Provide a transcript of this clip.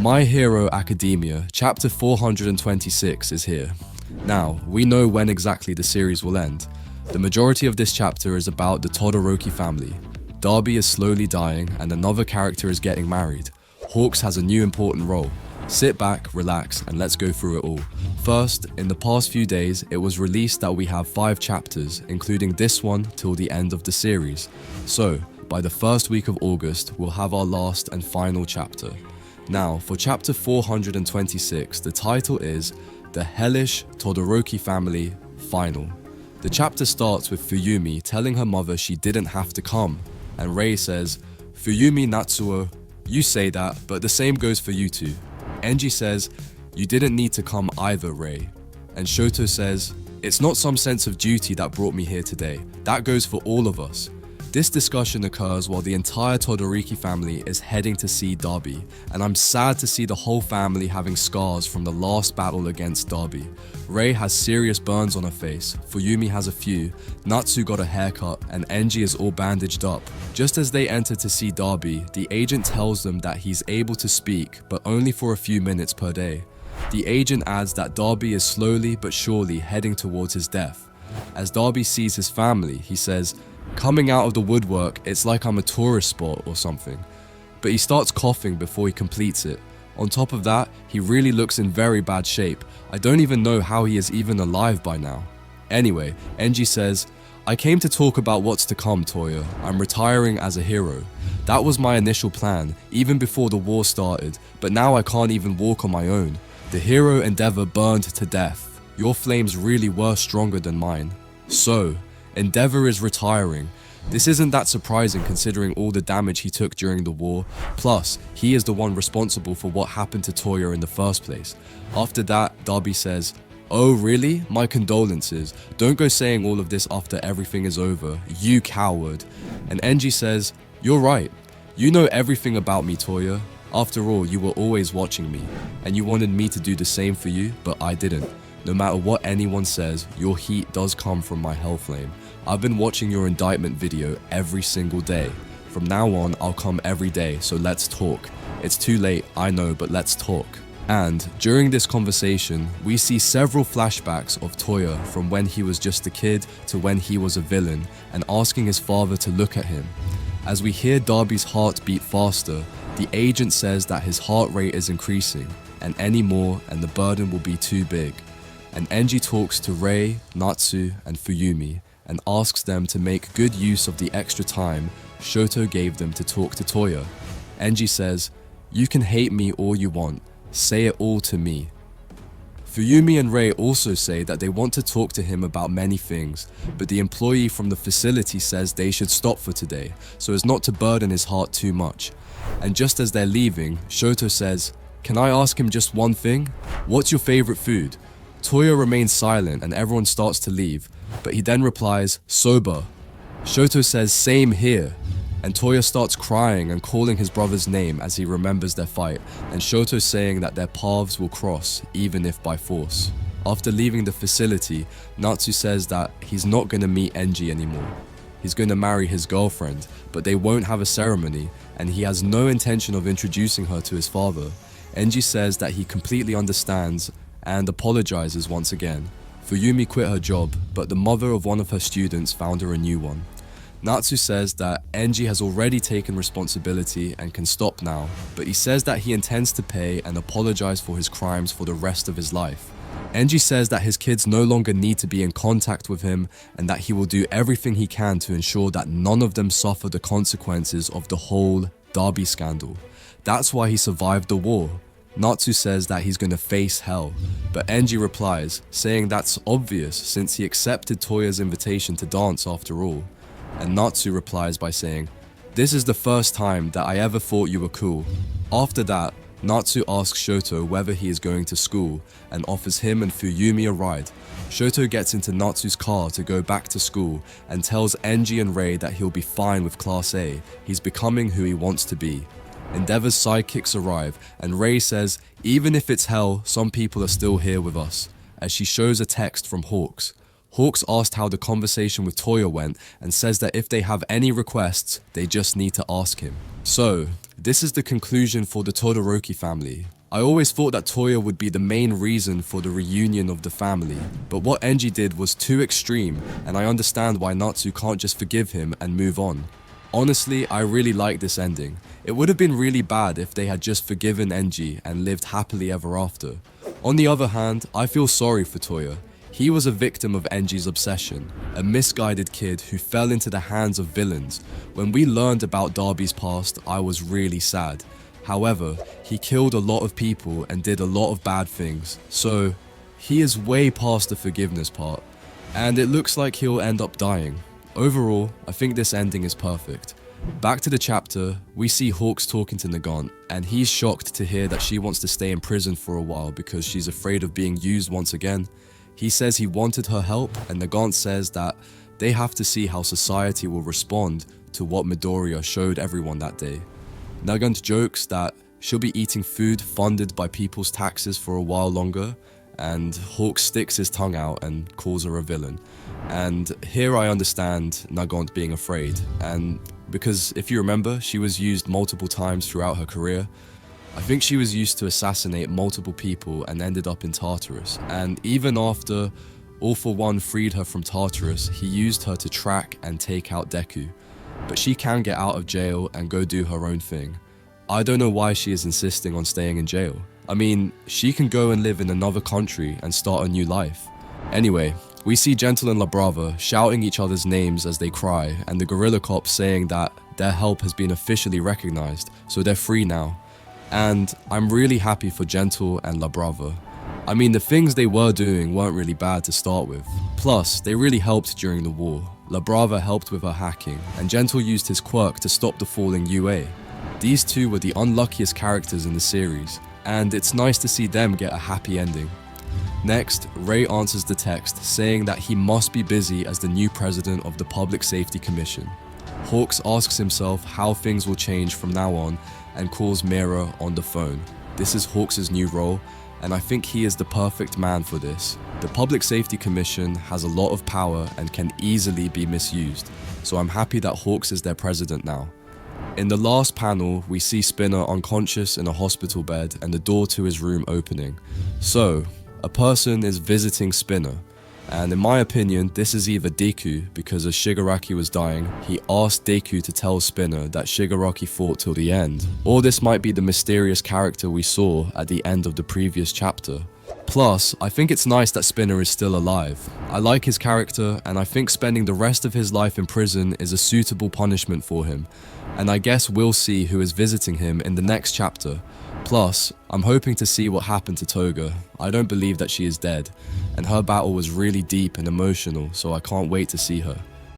My Hero Academia, chapter 426 is here. Now, we know when exactly the series will end. The majority of this chapter is about the Todoroki family. Dabi is slowly dying and another character is getting married. Hawks has a new important role. Sit back, relax, and let's go through it all. First, in the past few days, it was released that we have 5 chapters, including this one till the end of the series. So, by the first week of August, we'll have our last and final chapter. Now, for chapter 426, the title is The Hellish Todoroki Family Final. The chapter starts with Fuyumi telling her mother she didn't have to come, and Rei says, "Fuyumi Natsuo, you say that, but the same goes for you too." Enji says, "You didn't need to come either, Rei." And Shoto says, "It's not some sense of duty that brought me here today. That goes for all of us." This discussion occurs while the entire Todoroki family is heading to see Dabi, and I'm sad to see the whole family having scars from the last battle against Dabi. Rei has serious burns on her face, Fuyumi has a few, Natsu got a haircut, and Enji is all bandaged up. Just as they enter to see Dabi, the agent tells them that he's able to speak, but only for a few minutes per day. The agent adds that Dabi is slowly but surely heading towards his death. As Dabi sees his family, he says, "Coming out of the woodwork, it's like I'm a tourist spot or something." But he starts coughing before he completes it. On top of that, he really looks in very bad shape. I don't even know how he is even alive by now. Anyway, Enji says, "I came to talk about what's to come, Toya. I'm retiring as a hero. That was my initial plan, even before the war started, but now I can't even walk on my own. The hero Endeavor burned to death. Your flames really were stronger than mine. So, Endeavor is retiring. This isn't that surprising considering all the damage he took during the war, plus he is the one responsible for what happened to Toya in the first place." After that, Dabi says, "Oh really? My condolences. Don't go saying all of this after everything is over, you coward." And Enji says, "You're right. You know everything about me, Toya. After all, you were always watching me, and you wanted me to do the same for you, but I didn't. No matter what anyone says, your heat does come from my hell flame. I've been watching your indictment video every single day. From now on, I'll come every day, so let's talk. It's too late, I know, but let's talk." And during this conversation, we see several flashbacks of Toya from when he was just a kid to when he was a villain, and asking his father to look at him. As we hear Dabi's heart beat faster, the agent says that his heart rate is increasing, and any more and the burden will be too big. And Enji talks to Rei, Natsu, and Fuyumi, and asks them to make good use of the extra time Shoto gave them to talk to Toya. Enji says, "You can hate me all you want, say it all to me." Fuyumi and Rei also say that they want to talk to him about many things, but the employee from the facility says they should stop for today, so as not to burden his heart too much. And just as they're leaving, Shoto says, "Can I ask him just one thing? What's your favorite food?" Toya remains silent and everyone starts to leave, but he then replies, "Soba." Shoto says, "Same here." And Toya starts crying and calling his brother's name as he remembers their fight, and Shoto saying that their paths will cross, even if by force. After leaving the facility, Natsu says that he's not going to meet Enji anymore. He's going to marry his girlfriend, but they won't have a ceremony, and he has no intention of introducing her to his father. Enji says that he completely understands and apologizes once again. Fuyumi quit her job, but the mother of one of her students found her a new one. Natsu says that Enji has already taken responsibility and can stop now, but he says that he intends to pay and apologize for his crimes for the rest of his life. Enji says that his kids no longer need to be in contact with him and that he will do everything he can to ensure that none of them suffer the consequences of the whole Dabi scandal. That's why he survived the war. Natsu says that he's gonna face hell, but Enji replies, saying that's obvious since he accepted Toya's invitation to dance after all. And Natsu replies by saying, "This is the first time that I ever thought you were cool." After that, Natsu asks Shoto whether he is going to school and offers him and Fuyumi a ride. Shoto gets into Natsu's car to go back to school and tells Enji and Rei that he'll be fine with Class A, he's becoming who he wants to be. Endeavor's sidekicks arrive, and Rei says, "Even if it's hell, some people are still here with us," as she shows a text from Hawks. Hawks asked how the conversation with Toya went and says that if they have any requests, they just need to ask him. So, This is the conclusion for the Todoroki family. I always thought that Toya would be the main reason for the reunion of the family, but what Enji did was too extreme, and I understand why Natsu can't just forgive him and move on. Honestly, I really like this ending. It would have been really bad if they had just forgiven Enji and lived happily ever after. On the other hand, I feel sorry for Toya. He was a victim of Enji's obsession, a misguided kid who fell into the hands of villains. When we learned about Dabi's past, I was really sad. However, he killed a lot of people and did a lot of bad things, so he is way past the forgiveness part, and it looks like he'll end up dying. Overall, I think this ending is perfect. Back to the chapter, we see Hawks talking to Nagant, and he's shocked to hear that she wants to stay in prison for a while because she's afraid of being used once again. He says he wanted her help, and Nagant says that they have to see how society will respond to what Midoriya showed everyone that day. Nagant jokes that she'll be eating food funded by people's taxes for a while longer, and Hawks sticks his tongue out and calls her a villain. And here I understand Nagant being afraid, and because if you remember, she was used multiple times throughout her career. I think she was used to assassinate multiple people and ended up in Tartarus, and even after All For One freed her from Tartarus, he used her to track and take out Deku. But she can get out of jail and go do her own thing. I don't know why she is insisting on staying in jail. I mean, she can go and live in another country and start a new life. Anyway, we see Gentle and La Brava shouting each other's names as they cry, and the gorilla cops saying that their help has been officially recognized, so they're free now. And I'm really happy for Gentle and La Brava. I mean, the things they were doing weren't really bad to start with. Plus, they really helped during the war. La Brava helped with her hacking, and Gentle used his quirk to stop the falling UA. These two were the unluckiest characters in the series, and it's nice to see them get a happy ending. Next, Ray answers the text saying that he must be busy as the new president of the Public Safety Commission. Hawks asks himself how things will change from now on and calls Mira on the phone. This is Hawks' new role, and I think he is the perfect man for this. The Public Safety Commission has a lot of power and can easily be misused, so I'm happy that Hawks is their president now. In the last panel, we see Spinner unconscious in a hospital bed and the door to his room opening. So, a person is visiting Spinner, and in my opinion, this is either Deku, because as Shigaraki was dying, he asked Deku to tell Spinner that Shigaraki fought till the end, or this might be the mysterious character we saw at the end of the previous chapter. Plus, I think it's nice that Spinner is still alive. I like his character, and I think spending the rest of his life in prison is a suitable punishment for him, and I guess we'll see who is visiting him in the next chapter. Plus, I'm hoping to see what happened to Toga. I don't believe that she is dead, and her battle was really deep and emotional, so I can't wait to see her.